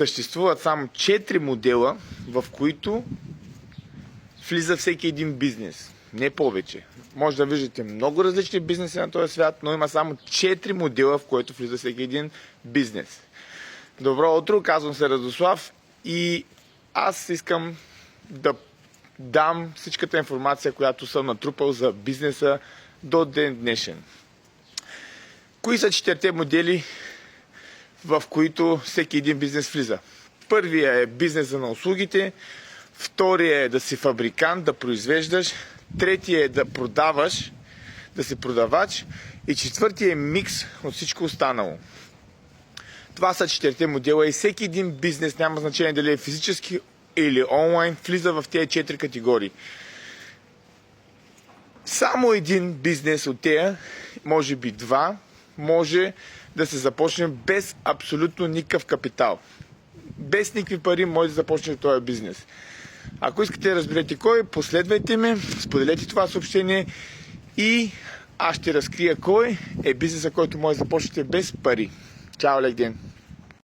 Съществуват само 4 модела, в които влиза всеки един бизнес. Не повече. Може да виждате много различни бизнеси на този свят, но има само 4 модела, в които влиза всеки един бизнес. Добро утро, казвам се Радослав и аз искам да дам всичката информация, която съм натрупал за бизнеса до ден днешен. Кои са 4 модели, в които всеки един бизнес влиза? Първия е бизнеса на услугите, втория е да си фабрикант, да произвеждаш, третия е да продаваш, да си продавач и четвъртия е микс от всичко останало. Това са 4 модела и всеки един бизнес, няма значение дали е физически или онлайн, влиза в тези 4 категории. Само един бизнес от тези, може би 2, може да се започне без абсолютно никакъв капитал. Без никакви пари може да започне този бизнес. Ако искате да разберете кой, последвайте ме, споделете това съобщение и аз ще разкрия кой е бизнеса, който може да започнете без пари. Чао, лек ден!